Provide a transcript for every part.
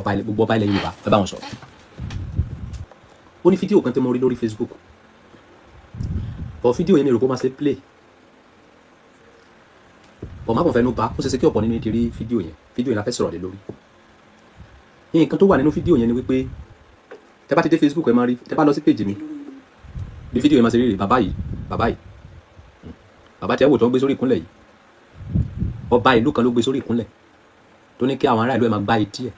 gbogbo ọba ilẹ̀ Yorùbá ẹ bá wọn sọ̀rọ̀. Ó ní fídíò kan tí mo rí lórí Facebook bọ̀ fídíò yẹn mi rò pé ó máa ṣe play bọ̀ má kàn fẹ́ nu bá ó ṣe ṣe kí ọ̀pọ̀ nínú ti rí fídíò yẹn la fẹ́ sọ̀rọ̀ lé lórí. Nǹkan tó wà nínú fídíò yẹn ni wípé tẹ́ bá ti dé Facebook ẹ máa rí, tẹ́ bá lọ sí page mi bí fídíò yẹn máa ṣe rí rè bàbá tí ẹ wò tó ń gbé sórí ìkúnlẹ̀ yìí ọba ìlú kan ló gbé sórí ìkúnlẹ̀ tó ní kí àwọn ará ìlú ẹ máa gbá etí ẹ̀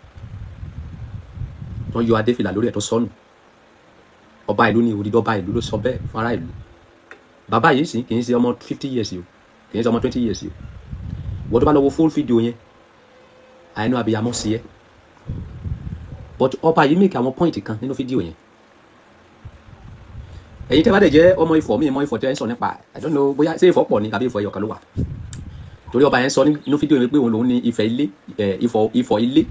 tó ń yọ adéfìlà lórí ẹ̀ tó sọnù. Ọba ìlú ni òdìdó ọba ìlú ló sọ bẹ́ẹ̀ fún ará ìlú. Bàbá yìí sì kì í ṣe ọmọ 50 years yìí o kì í ṣe ọmọ 20 years yìí o. Wọ́n tó bá lọ wo full fídíò yẹn àìnú abiyamọ sí ẹ but ọba yìí make àwọn point kan nínú fídíò yẹn. Ẹ̀yin tẹ́ bá dẹ̀ jẹ́ ọmọ Ifọ̀ mi mọ Ifọ̀ tẹ́ ń sọ nípa I don't know bóyá ṣé Ifọ̀ pọ̀ ni tàbí Ifọ̀ ẹyọ kan ló wà torí ọba yẹn sọ nínú fídíò yẹn pé òun lòun ní Ifẹ̀ ilé Ifọ̀ ilé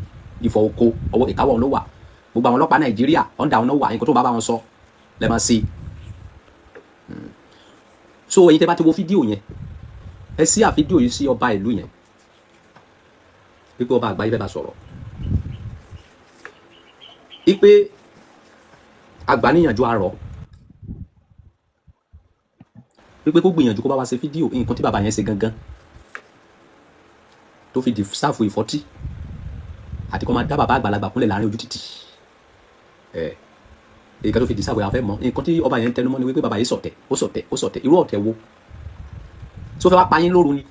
Ifọ̀ oko ọwọ́ ìkáwọ́ òun ló wà gbogbo àwọn ọlọ́pàá Nàìjíríà ọ̀ndà òun ló wà nǹkan tó bá bá wọn sọ lẹ́ máa sí. So ẹ̀yin tẹ́ bá ti wo fídíò yẹn ẹ sí àfídíò yìí sí ọba ìlú yẹn wípé ọba àgbáyé fẹ́ bá sọ̀rọ̀ wípé àgbàníyànjú àrọ̀ wípé kó gbìyànjú kó bá wá ṣe fídíò nǹkan tí bàbá yẹn ṣe gangan tó fi sáàfù ìfọ́tí àti kó máa dá bàbá àgbàlagbà kúnlẹ̀ láàrin ojú títì nǹkan tó fi sáàfù àfẹ́ mọ́ nǹkan tí ọba yẹn tẹnumọ́ ni wípé bàbá yìí sọ̀tẹ̀ irú ọ̀tẹ̀ wo tó fẹ́ wá pa yín lóru ni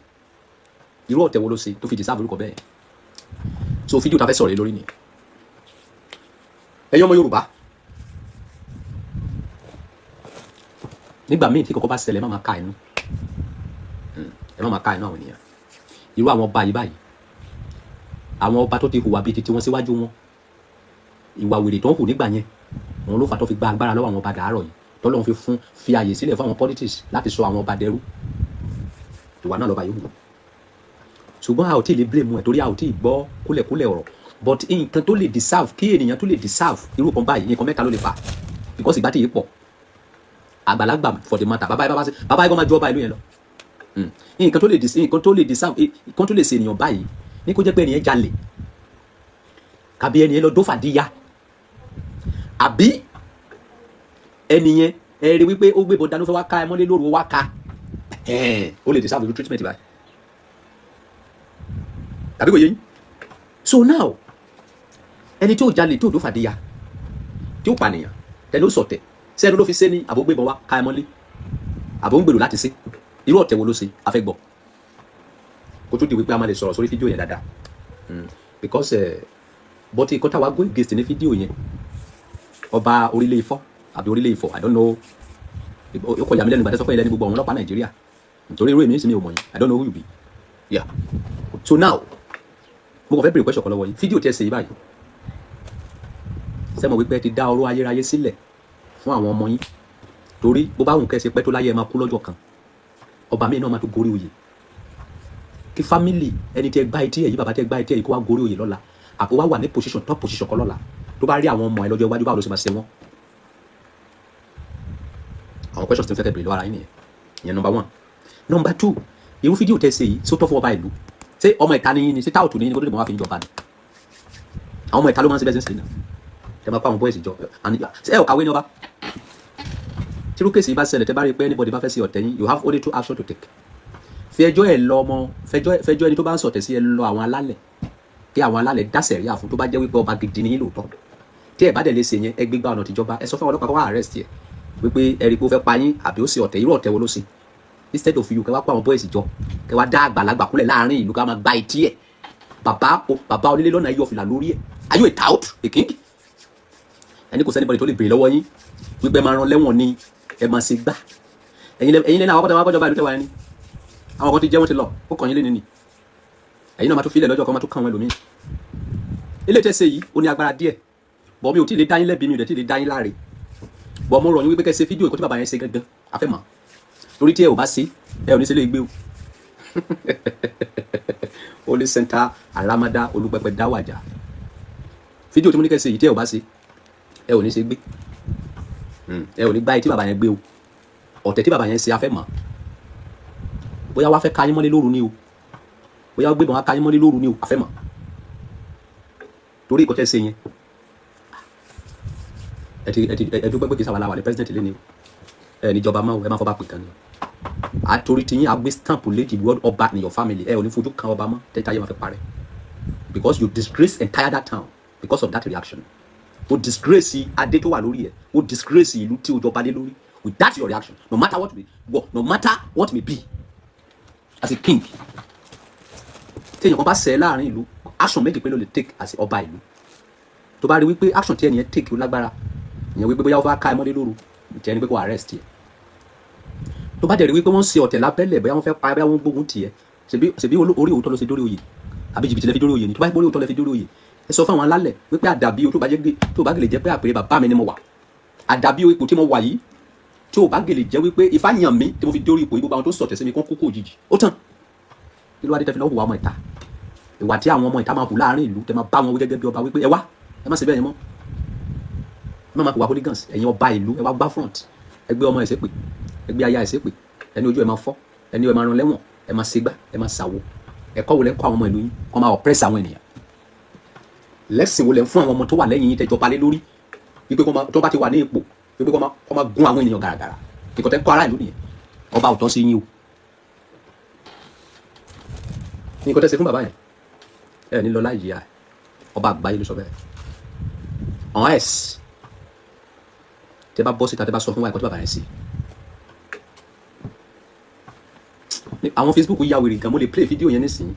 irú ọ̀tẹ̀ wo ló ṣe tó fi sáàfù orúkọ bẹ́ẹ̀ so fídíò ta fẹ́ sọ̀rọ̀ lórí ni ẹ̀yin ọmọ Yorùbá nígbà míì tí kòkó bá ṣẹlẹ̀ má máa ká inú ẹ má máa ká inú àwọn ènìyàn irú àwọn ọba yìí báyìí àwọn ọba tó ti hùwà bíi titi wọn síwájú wọn ìwà wèrè tó ń hù nígbà yẹn òun ló fà tó fi gba agbára lọ́wọ́ àwọn ọba dàárọ̀ yìí tọ́lọ́run fi àyè sílẹ̀ fún àwọn politics láti sọ àwọn ọba dẹrú ìwà náà lọ́ba yìí hù ṣùgbọ́n a ò tí ì lè blame ẹ̀ torí a ò tí ì gbọ́ kúlẹ̀kúlẹ̀ ọ̀rọ̀ but nǹkan tó lè deserve kí ènìyàn tó lè deserve irú kan báyìí nǹkan mẹ́ta ló lè fà because ìgbà tí yìí pọ̀ àgbàlagbà for the matter bàbá yìí kọ́ máa ju ọba ìlú yẹn lọ nǹkan tó lè deserve nǹkan tó lè ṣe ènìyàn báyìí ní kó jẹ́ pé ènìyàn jalè kàbí ènìyàn lọ dófàdíyà àbí ènìyàn ẹ rí wípé ó gbé bọ̀dá ló fẹ́ wá ká ẹ mọ́lé lóru ó wá ká ó lè deserve irú treatment báyìí tàbí kò yé yín so now ẹni tí ó jalè tí ó dófàdíyà tí ó pànìyàn tẹ̀lé ó sọ̀tẹ̀ sẹ́nu ló fi ṣe ní àbógbébọn wá ká ẹ mọ́lé àbó ń gbèrò láti ṣe irú ọ̀tẹ̀ wo ló ṣe afẹ́ gbọ́ kó tó di wípé a máa lè sọ̀rọ̀ sórí fídíò yẹn dáadáa because bọ́tí ìkọ́tà wa go against ní fídíò yẹn ọba orílẹ̀ Ifọ̀ àbí orílẹ̀ Ifọ̀ I don't know ó kọ̀ yà mí lẹ́nu ìgbà tẹ́ sọ pé ilẹ̀ ní gbogbo àwọn ọlọ́pàá Nàìjíríà nítorí irú èmi sì ni ò mọ̀ yín I don't know who you be yeah so now mo kàn fẹ́ bèrè question kan lọ́wọ́ yín fídíò tí ẹ ṣe yìí báyìí sẹ́mo wípé ẹ ti dá ọrọ̀ ayérayé sílẹ̀ fún àwọn ọmọ yín torí bó bá wùn kẹ́ ṣe pẹ́ tó láyé ẹ máa kú lọ́jọ́ kan ọba mi náà máa tó gorí oyè kí family ẹni tí ẹ gbá etí ẹ yìí bàbá tí ẹ gbá etí ẹ yìí kó wá gorí oyè lọ́la àpò wá wà ní top position kan lọ́la tó bá rí àwọn ọmọ ẹ lọ́jọ́ iwájú báwo ló ṣe máa ṣe wọ́n àwọn questions tí n fẹ́ kẹ́ bèrè lọ́wọ́ ara yín nìyẹn ìyẹn number 2 irú fídíò tẹ́ ṣe yìí sótọ́ fún ọba ìlú ṣé ọmọ ìta ni yín ni ṣé táwọ̀tù ni yín ni kó tó lè mọ̀ wá fi ń jọba ni àwọn ọmọ ìta ló máa ń ṣe bẹ́ẹ̀ sí náà ẹ máa kó àwọn boys jọ ṣé ẹ ò kàwé ní ọba tírú kéèsì bá ṣẹlẹ̀ tẹ́ bá rí pé anybody bá fẹ́ sí ọ̀tẹ̀ yín you have only 2 actions to take fi ẹjọ́ ẹ lọ ọmọ fẹjọ́ ẹni tó bá ń sọ̀tẹ̀ sí ẹ lọ àwọn alálẹ̀ kí àwọn alálẹ̀ dá sẹ̀ríà fún tó bá jẹ́ wípé ọba gidi ni yín lóòótọ́ tí ẹ bá dẹ̀ lè ṣe yẹn ẹ gbégbá ọ̀nà tìjọba ẹ sọ fún ọlọ́pàá kó wá arrest ẹ wípé ẹ rí pé ó fẹ́ pa yín àbí ó ṣe ọ̀tẹ̀ irú ọ̀tẹ̀ wo ló ṣe instead of you kẹ wá pa àwọn boys jọ kẹ wá dá àgbàlagbà kúnlẹ̀ láàrin ìlú ká máa gba etí ẹ bàbá onílé lọ́nà yọ fìlà lórí ẹ are you a tout a king ẹni kò sẹ́ni bọ́dì tó lè béèrè lọ́wọ́ yín wípé ẹ máa ran lẹ́wọ̀n ni ẹ máa ṣe gbá ẹ̀yin lẹ́nu àwọn akọ́tà wọn akọ́jọba ìlú tẹ́wàá ẹni àwọn kan ti jẹ́ wọ́n ti lọ ó kàn yín lé nìní ẹ̀yin náà máa tún filẹ̀ lọ́jọ́ kan máa tún kàn wọ́n ẹlòmíì ilé tẹ́sẹ̀ yìí ó ní agbára díẹ̀ bọ̀ mi ò tí ì lè dá yín lẹ́bi mi ò dẹ̀ tí ì lè dá yín láre bọ̀ mo rọ̀ yín wípé kẹ́ ṣe fídíò ìkọ́ tí bàbá yẹn ṣe gangan afẹ́ mọ̀ torí tí ẹ ò bá ṣe ẹ ò ní ṣe lè gbé o Holy Center Aramada Olúpẹpẹ Dáwàjà fídíò tí mo ní kẹ́ ṣe yìí tí ẹ ò bá ṣe ẹ ò ní ṣe gbé ẹ ò ní gbá etí bàbá yẹn gbé o ọ̀tẹ̀ tí bàbá yẹn ṣe afẹ́ mọ̀ bóyá wàá fẹ́ ká yín mọ́lé lóru ni o bóyá gbé bọ̀ wá ká yín mọ́lé lóru ni o afẹ́ mọ̀ torí ìkọ́ tẹ́ ṣe yẹn ẹ dúpẹ́ pé kì í sáwà láwà ní president lé ní ẹ níjọba máa ẹ máa fọ́ bá pè tán ni àtòrí tí yín àgbé stamp lady world ọba in your family ẹ ò ní fojú kan ọba mọ́ tẹ́tí ayé máa fi parẹ́ because you disgrace entire that town because of that reaction o disgrace adé tó wà lórí ẹ o disgrace ìlú tí o jọba lé lórí with that your reaction no matter what may be as a king tí èèyàn kan bá ṣẹ̀ láàrin ìlú action méjì pé ló lè take as ọba ìlú tó bá rí wípé action tí ẹnìyẹn take ó lágbára ìyẹn wípé bóyá ó fẹ́ ká ẹ mọ́lé lóru ìtẹ́ ẹni pé kó arrest yẹ tó bá dẹ̀ rí wípé wọ́n ṣe ọ̀tẹ̀ lábẹ́lẹ̀ bóyá wọ́n fẹ́ pa bóyá wọ́n gbógun tì ẹ ṣebí orí òótọ́ ló ṣe dórí oyè àbí jìbìtì lẹ fi dórí oyè ni tó bá gbórí òótọ́ lẹ fi dórí oyè ẹ sọ fún àwọn alálẹ̀ wípé àdàbí o tó bá gèlè jẹ́ pé àpèrè bàbá mi ni mo wà àdàbí o ipò tí mo wà yìí tí o bá gèlè jẹ́ wípé ifá yàn mí tí mo fi dórí ipò yìí gbogbo àwọn tó sọ̀tẹ̀ sí mi kó kókó òjijì ó tán kí ló wá dé tẹ́fí lọ́wọ́ ọmọ ìta ìwà tí àwọn ọmọ ìta máa hù láàrin ìlú tẹ́ máa bá wọn wí gẹ́gẹ́ bí ọba wípé ẹ wá ẹ má ṣe bẹ́ẹ̀ yẹn mọ́ ẹ má máa hùwà hooligans ẹ̀yin ọba ìlú ẹ wá gbá front ẹ gbé ọmọ ẹ̀ ṣépè ẹ gbé aya ẹ̀ ṣépè ẹni ojú ẹ máa fọ́ ẹni ẹ máa rán lẹ́wọ̀n ẹ máa ṣègbà ẹ máa ṣàwo ẹ̀kọ́ wo lẹ ń kọ́ àwọn ọmọ ìlú yín kọ́ máa oppress àwọn ènìyàn lẹ́sìn wo lẹ ń fún àwọn ọmọ tó wà lẹ́yìn yín tẹ́jọba lé lórí wípé tó bá ti wà ní ipò wípé kọ́ máa gún àwọn ènìyàn gàràgàrà kíkọ́ tẹ́ kọ́ ara ìlú nìyẹn ọba ò tọ́ sí yín o ní nǹkan tẹ́ ṣe fún bàbá yẹn ẹ ní lọ láì yíya ọba àgbáyé ló sọ bẹ́ẹ̀ ọ̀hún ẹ̀s tẹ́ bá bọ́ síta tẹ́ bá sọ fún wa ẹ̀kọ́ tó bàbá yẹn sí àwọn Facebook ya wèrè gan mo lè play fídíò yẹn nísìnyí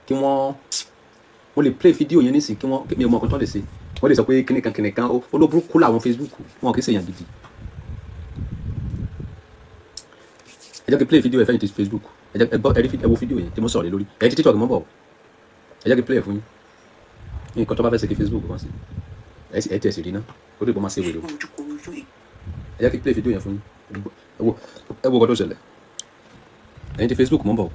kí wọ́n mo lè play fídíò yẹn nísìnyí kí wọ́n mi ò mọ ọkàn tó lè ṣe wọ́n lè sọ pé kìnìkan olóburúkú làwọn Facebook wọn kì í ṣèyàn gidi ẹ jẹ́ kí play fídíò ẹ fẹ́yìn ti Facebook ẹ wo fídíò yẹn tí mo sọ̀rọ̀ lé lórí ẹ ti TikTok mọ́ bọ̀ ẹ jẹ́ kí play ẹ fún yín ní nǹkan tó bá fẹ́ ṣe kí Facebook wọ́n sí ẹ tiẹ̀ sì rí ná ó dé bọ́ máa ṣe wèrè o ẹ jẹ́ kí play fídíò yẹn fún yín ẹ wo ọkọ̀ tó ṣẹlẹ̀ ẹ̀yin ti Facebook mọ́ bọ̀.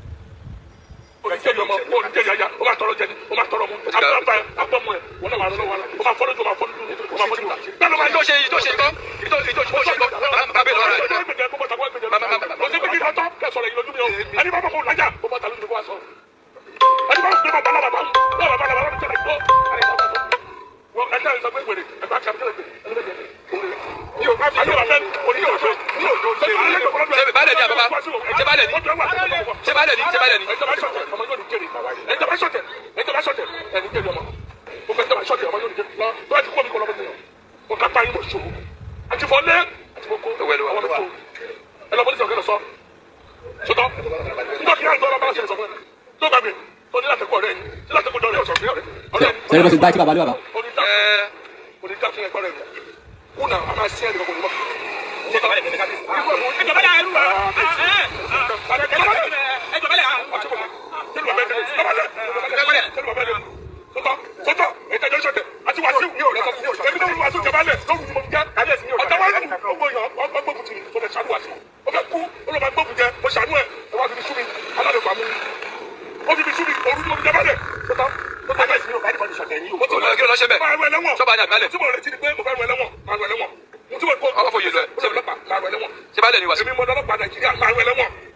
Sẹ́yìn bá ti gbá tí bàbá lé bàbá.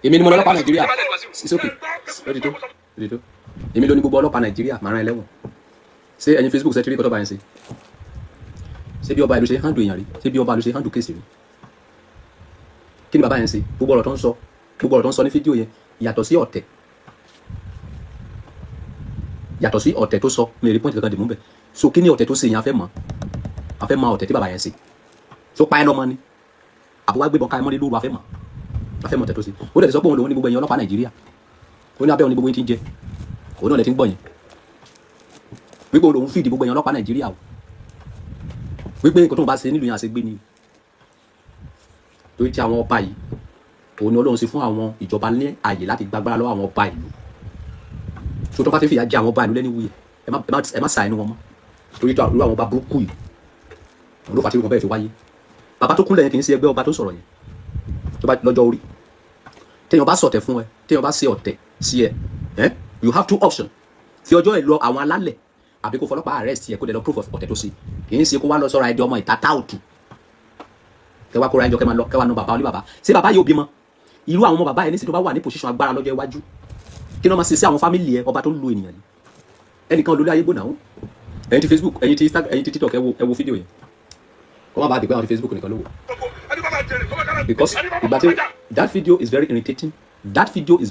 Èmi ni mo lọ́lọ́pàá Nàìjíríà sísókè lódìtó èmi ló ní gbogbo ọlọ́pàá Nàìjíríà máa rán ẹ lẹ́wọ̀n ṣé ẹ̀yin Facebook ṣe ti rí kọ́tọ́ bá yẹn ṣe ṣé bí ọba ìlú ṣe handle èèyàn rí ṣé bí ọba ìlú ṣe handle kéèsì rí kí ni bàbá yẹn ṣe gbogbo ọ̀rọ̀ tó ń sọ ní fídíò yẹn yàtọ̀ sí ọ̀tẹ̀ tó sọ mi rí pọ́ǹtì kankan dì mú bẹ̀ so kí ni ọ̀tẹ̀ tó ṣe yẹn a fẹ́ mọ ọ̀tẹ̀ tí bàbá yẹn ṣe tó pa ẹ́ lọ́mọ ni àbúwá gbébọn ká ẹ mọ́lé lóru a fẹ́ mọ̀ ọ̀tẹ̀ tó ṣe ó dẹ̀ sọ pé òun lòun ní gbogbo ẹ̀yin ọlọ́pàá Nàìjíríà ó ní abẹ́ òun ní gbogbo yín ti ń jẹ òun náà lẹ ti ń gbọ́ yẹn wípé òun fìdí gbogbo ẹ̀yin ọlọ́pàá Nàìjíríà o wípé nǹkan tó ń bá ṣe nílùú yẹn àṣegbé ni torí tí àwọn ọba yìí òun ni Ọlọ́run ṣe fún àwọn ìjọba ní àyè láti gbàgbára lọ́wọ́ àwọn ọba ìlú tó tó bá ti fìyà jẹ àwọn ọba ìlú lẹ́ni wuyẹ ẹ má sa ẹnu wọn mọ́ torí tó àwọn ọba burúkú yìí òun ló fà tí wọn bẹ́ẹ̀ fi wáyé bàbá tó kúnlẹ̀ yẹn kì í ṣe ẹgbẹ́ ọba tó sọ̀rọ̀ yẹn tó bá lọ́jọ́ orí téèyàn bá sọ̀tẹ̀ fún ẹ téèyàn bá ṣe ọ̀tẹ̀ sí ẹ you have two options fi ọjọ́ ẹ lọ àwọn alálẹ̀ àbí kó fọlọ́pàá arrest yẹ kó dẹ̀ lọ proof of ọ̀tẹ̀ tó ṣe kì í ṣe kó wá lọ sọ́ra ẹ̀dẹ̀ ọmọ ìta táùtù kẹwàá kóra ẹjọ́ kẹwàá nù bàbá oní bàbá ṣé bàbá yóò bímọ irú àwọn ọmọ bàbá yẹn nísìnyí tó bá wà ní position agbára lọ́jọ́ iwájú kí ni wọ́n máa ṣe sí àwọn fámìlì ẹ ọba tó ń lo ènìyàn yìí ẹnìkan olórí ayé gbóná ẹ̀yin ti Facebook ẹ̀yin ti Instagram ẹ̀yin ti TikTok ẹ wo fídíò yẹn kọ́ má bàa di pé àwọn ti Facebook nìkan ló wò because ìgbà tí that video is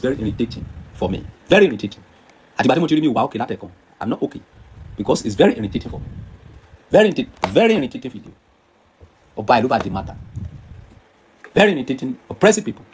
very irritating for me very irritating àti ìgbà tí mo ti rí mi wà okay látẹ̀kọ́ I'm not okay because it's very irritating for me very irritating video ọba ìlú bá di matter very irritating oppressive people.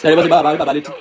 Saya masih baba létí.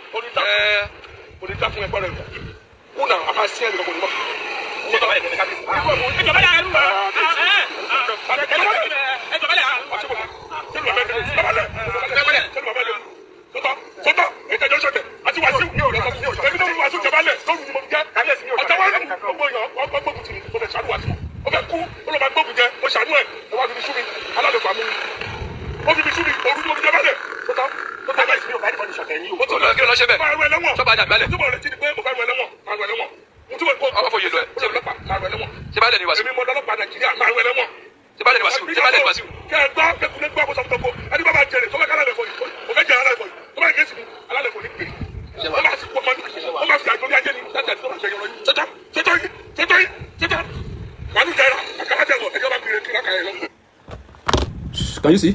Can you see?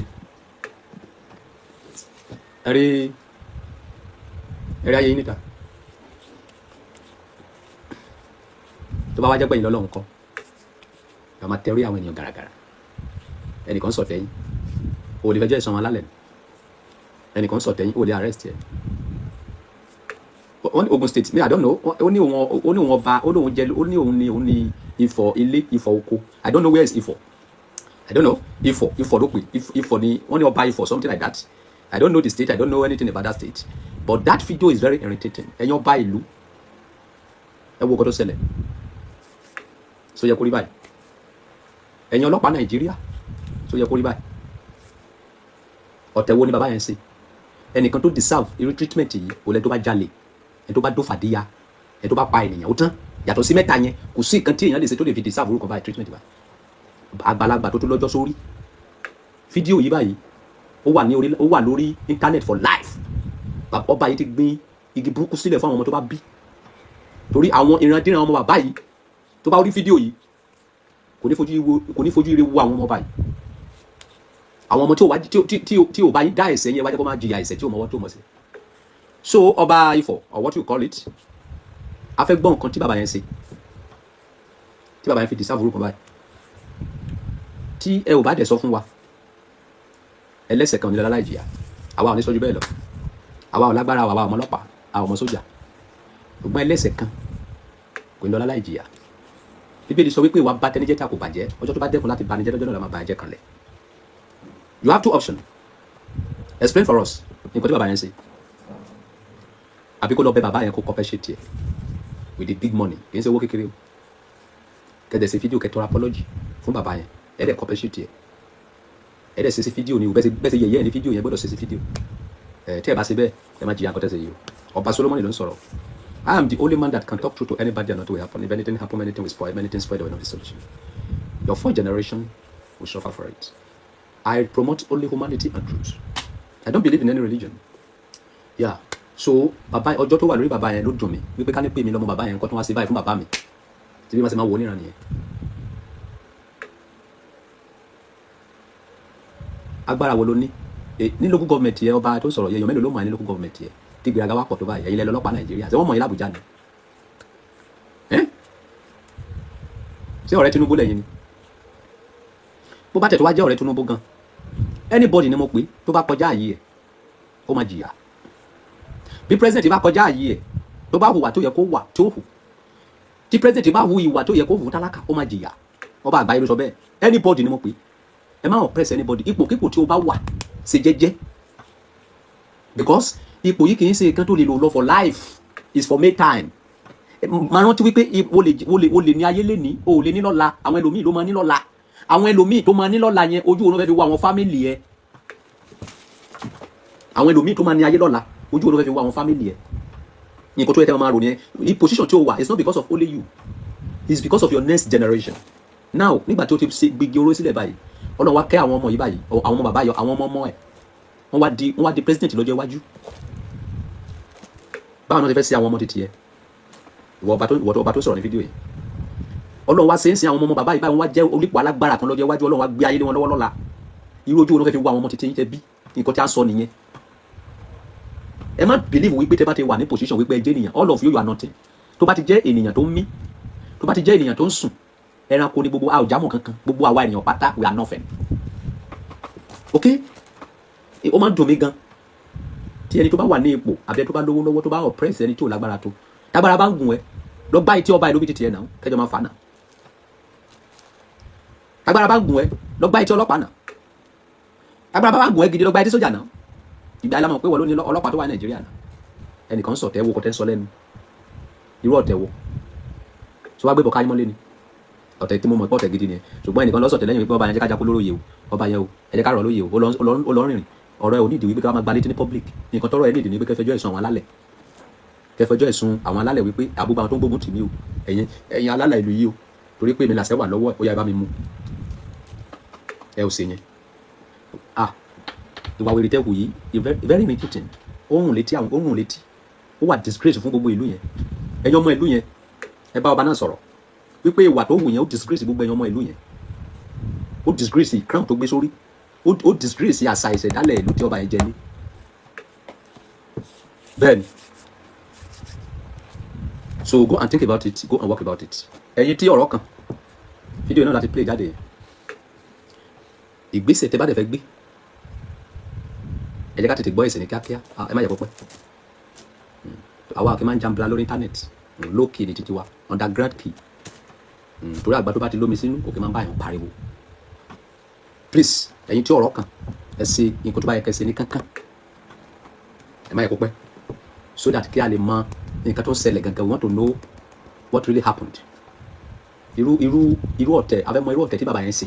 Ẹ̀rí ayé yín níta. Tó bá wá jẹ́ pé ìlọ́lọ́run kọ́, ẹ máa tẹ̀rí àwọn ènìyàn gàràgàrà. Ẹnìkan sọ̀tẹ̀ yín, o lè fẹjọ́ ẹ̀sùn wọn alálẹ̀. Ẹnìkan sọ̀tẹ̀ yín, o lè arrest ẹ̀. Wọ́n ní Ogun State, I don't know, ó ní òun ọba, ó ní òun ní Ifọ̀ ilé, Ifọ̀ oko. I don't know where is Ifọ̀. I don't know. Ifọ̀ ló pè. Ifọ̀ ni wọ́n ní ọba Ifọ̀, something like that. I don't know the state. I don't know anything about that state. But that video is very irritating. Ẹ̀yin ọba ìlú, ẹ wo nǹkan tó ṣẹlẹ̀. So yẹ kó rí báyìí. Ẹ̀yin ọlọ́pàá Nàìjíríà, so yẹ kó rí báyìí. Ọ̀tẹ̀ wo ni bàbá yẹn ṣe? Ẹnìkan tó deserve irú treatment yìí, olè tó bá jalè, ẹni tó bá dó fàdíyà, ẹni tó bá pa ènìyàn, ó tán. Yàtọ̀ sí mẹ́ta yẹn, kò sí nǹkan tí èèyàn lè ṣe tó lè fi deserve orúkọ báyìí treatment báyìí. Àgbàlagbà tó lọ́jọ́ sórí. Fídíò yìí báyìí, ó wà lórí internet for life. Ọba yìí ti gbin igi burúkú sílẹ̀ fún àwọn ọmọ tó bá bí. Torí àwọn ìrandíran ọmọ bàbá yìí tó bá rí fídíò yìí kò ní fojú ire wo àwọn ọmọ bàbá yìí. Àwọn ọmọ tí ò bá yín dá ẹ̀ṣẹ̀ yẹn wájú kó máa jìyà ẹ̀ṣẹ̀ tí ò mọwọ́ tó mọ̀ sí. So ọba Ifọ̀, or what you call it, a fẹ́ gbọ́ nǹkan tí bàbá yẹn ṣe, tí bàbá yẹn fi deserve orúkọ báyìí. Tí ẹ ò bá dẹ̀ sọ fún wa, ẹlẹ́ṣẹ̀ kan ní lọ́la láì jìyà, àwa ò ní sọ́jú bẹ́ẹ̀ lọ, àwa ò lágbára, àwa ọmọ ọlọ́pàá, àwa ọmọ sójà, ṣùgbọ́n ẹlẹ́ṣẹ̀ kan kò ní lọ́la láì jìyà. Bíbélì sọ wípé ìwà bá tẹnijẹ́ tí a kò bàjẹ́, ọjọ́ tó bá dẹ́kun láti banijẹ́ lọ́jọ́ náà la máa bàjẹ́ kanlẹ̀. You have two options. Explain for us nǹkan tí bàbá yẹn ṣe. Àbí kó lọ bẹ bàbá yẹn kó compensate ẹ̀ with the big money, kì í ṣe owó kékeré o. Kẹ̀dẹ̀ ṣe fídíò kẹtọrọ apology fún bàbá yẹn, ẹ̀dẹ̀ compensate ẹ̀. Ẹ̀dẹ̀ ṣe sí fídíò ni o, bẹ́ẹ̀ ṣe yẹ̀yẹ́ ní fídíò yẹn gbọ́dọ̀ ṣe sí fídíò. Tí ẹ bá ṣe bẹ́ẹ̀, ẹ má jìyà nǹkan tẹ̀sẹ̀ yìí o. Ọba Solomon ló ń sọ̀rọ̀. I am the only man that can talk true to anybody and nothing will happen. If anything happen, anything will spoil, anything spoil, there will not be solution. Your fourth generation will suffer for it. I promote only humanity and truth. I don't believe in any religion. Yeah. So, bàbá ọjọ́ tó wà lórí bàbá yẹn ló dùn mí. Wípé ká ní pé mi lọ́mọ bàbá yẹn nǹkan tó wá sí báyìí fún bàbá mi. Tí bí wọ́n ṣe máa wò níran nìyẹn. Agbára wo ló ní? Ní local government yẹn ọba tó sọ̀rọ̀ yẹn, èèyàn mélòó ló mọ̀ ní local government yẹn? Tí gbéraga wá pọ̀ tó báyìí, ẹ̀yin lẹ lọ́lọ́pàá Nàìjíríà. Ṣé wọ́n mọ̀ yín l'Àbújá ni? Ṣé ọ̀rẹ́ Tinubu lẹ́yìn ni? Bó bá tẹ̀ tó wá jẹ́ ọ̀rẹ́ Tinubu gan, anybody ni mo pè tó bá kọjá àyè ẹ̀ kó máa jìyà. Bí president bá kọjá àyè ẹ̀ tó bá hùwà tó yẹ kó wà tó hù, tí president bá hu ìwà tó yẹ kó wù tálákà ó máa jìyà. Ọba àgbáyé ló sọ bẹ́ẹ̀. Anybody ni mo pè. Ẹ má oppress anybody. Ipò tí o bá wà ṣe jẹ́jẹ́. Because ipò yìí kì í ṣe nǹkan tó lè lò lọ for life. It's for May time. Máa rántí wípé o lè ní ayé lénìí, o ò lè ní lọ́la. Àwọn ẹlòmíì ló máa ní lọ́la. Àwọn ẹlòmíì tó máa ní lọ́la yẹn ojú òun fẹ́ fi wo àwọn family ẹ. Àwọn ẹlòmíì tó máa ní ayé lọ́la ojú òun fẹ́ fi wo àwọn family ẹ. Nǹkan tó yẹ kẹ́ máa rò nìyẹn. Position tí o wà it's not because of only you. It's because of your next generation. Now nígbà tí o ti gbígi oró sílẹ̀ báyìí Ọlọ́run wá kẹ́ àwọn ọmọ yìí báyìí àwọn ọmọ bàbá yọ àwọn ọmọ ẹ̀ wọ́n wá di president lọ́jọ́ iwájú. Báwo náà ti fẹ́ sí àwọn ọmọ títí ẹ ìwọ ọba tó sọ̀rọ̀ ní fídíò yìí Ọlọ́run wá ṣe ń sin àwọn ọmọ bàbá yìí báyìí wọ́n wá jẹ́ onípò alágbára kan lọ́jọ́ iwájú Ọlọ́run wá gbé ayé lé wọn lọ́wọ́ lọ́la irú ojú wọn fẹ́ fi wo àwọn ọmọ títí yín tẹ́ bí nǹkan tí a sọ nìyẹn. Ẹ má believe wípé tẹ́ bá ti wà ní position wípé ẹ jẹ́ ènìyàn all of you are nothing. Tó bá ti jẹ́ ènìyàn tó ń mí tó bá ti jẹ́ ènìyàn tó ń sùn ẹranko ni gbogbo a ò jámọ́ kankan gbogbo àwa ènìyàn pátá we are nothing. Okay, ó máa ń dùn mí gan tí ẹni tó bá wà ní ipò àbí ẹni tó bá lówó lọ́wọ́ tó bá oppress ẹni tí ò lágbára tó tágbára bá ń gùn ẹ lọ gbá etí ọba ìlú bí ti tiẹ̀ náà kẹjọ máa fà náà. Tágbára bá ń gùn ẹ lọ gbá etí ọlọ́pàá náà. Tágbára bá ń gùn ẹ gidi lọ gbá etí sójà náà. Ìgbà ìlànà pé wọ́n ló ní ọlọ́pàá tó wà ní Nàìjíríà náà ẹnìkan sọ̀tẹ̀ wo kọ́tẹ́ ń sọ lẹ́nu irú ọ̀tẹ̀ wo tí wàá gbé bọ̀ káyé mọ́lé ni ọ̀tẹ̀ tí mo mọ̀ pé ọ̀tẹ̀ gidi ni ṣùgbọ́n ẹnìkan lọ́sọ̀tẹ̀ lẹ́yìn wípé ọba yẹn jẹ́ kájà kó lóróye o ọba yẹn o ẹ jẹ́ ká rọ̀ lóye o ó lọ rìnrìn ọ̀rọ̀ ẹ ò nídìí wípé ká máa gba létí ní public nǹkan tọ́rọ̀ ẹ nídìí ní wípé kẹfẹjọ́ ẹ̀sùn àwọn alálẹ̀ kẹfẹjọ́ ẹ̀sùn àwọn alálẹ̀ wípé àbúgbà wọn tó ń gbógun tì mí o ẹ̀yin alálẹ̀ ìlú yìí o torí pé mi làṣẹ wà lọ́wọ́ ó yá bá mi mú ẹ ò ṣe yẹn ìwà wèrè tẹ́kù yìí very irritating ohun létí ó wà disgrace fún gbogbo ìlú yẹn ẹ̀yin ọmọ ìlú yẹn ẹ bá ọba náà sọ̀rọ̀ wípé ìwà tó wù yẹn ó disgrace gbogbo ẹ̀yin ọmọ ìlú yẹn ó disgrace crown tó gbé sórí ó disgrace àṣà ìṣẹ̀dálẹ̀ ìlú tí ọba yẹn jẹ ní. Bẹ́ẹ̀ni so go and think about it go and work about it. Ẹ̀yin tí ọ̀rọ̀ kan fídíò náà láti play jáde yẹn ìgbésẹ̀ tẹ́ bá dẹ̀ fẹ́ gbé ẹ jẹ́ ká tètè gbọ́ ẹ̀sìn ní kíákíá ẹ má yẹ pọpẹ́ àwa kì í máa ń jambla lórí íńtánẹ́ẹ̀tì low key ní títí wa underground key torí àgbà tó bá ti lómi sínú òkè máa ń bá yàn pariwo please ẹ̀yin tí ọ̀rọ̀ kan ẹ ṣe nǹkan tó bá yẹ kẹ́ ṣe ní kankan ẹ má yẹ pọpẹ́ so that kí a lè mọ nǹkan tó ń ṣẹlẹ̀ gangan we want to know what really happened irú ọ̀tẹ̀ abẹ́mọ irú ọ̀tẹ̀ tí bàbá yẹn ṣe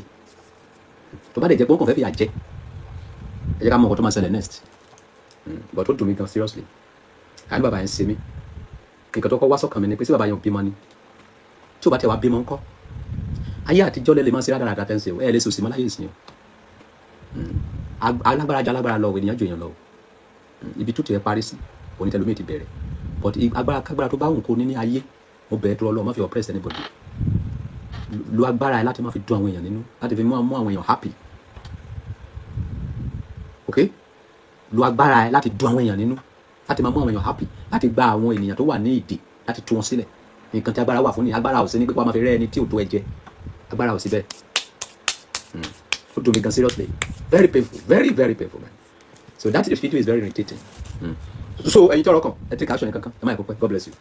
tó bá dẹ̀ jẹ́ pé wọ́n kàn fẹ́ fi àjẹ́ ẹ jẹ́ ká mọ nǹkan tó máa ṣẹlẹ̀ next but ó dùn mí gan seriously àní bàbá yẹn ṣe mí nǹkan tó kọ́ wá sọ́kàn mi ni pé sí bàbá yẹn ò bímọ ni tí ò bá tẹ̀ wá bímọ ńkọ́ ayé àtijọ́ lẹ́lẹ̀ máa ń ṣe rádaràdà tẹ́ ń ṣe ẹ̀ lè sòsì mọ́ láyé ìsìn o alágbára jẹ́ alágbára lọ ènìyàn jò èèyàn lọ ibi tó ti ẹ̀ parí sí onítẹ̀lómi ti bẹ̀rẹ̀ but agbára kágbára tó bá wù kó ní ayé mo bẹ̀ẹ́ tó lọ́ọ́ má fi oppress anybody lo agbára ẹ láti má fi dùn àwọn èèyàn nínú láti fi mú àwọn èèyàn happy okay lo agbára ẹ láti dùn àwọn èèyàn nínú láti máa mú àwọn èèyàn happy láti gba àwọn ènìyàn tó wà ní ìdè láti tú wọn sílẹ̀ nǹkan tí agbára wà fún ni agbára ò sí ní pé wọ́n máa fi rẹ́ ẹni tí ò tó ẹ jẹ agbára ò sí bẹ́ẹ̀ ó dùn mí gan seriously very painful very very painful man so that video is very irritating so ẹ̀yin tí ọ̀rọ̀ kan ẹ take action yẹn kankan ẹ má yẹ kó pẹ́ God bless you.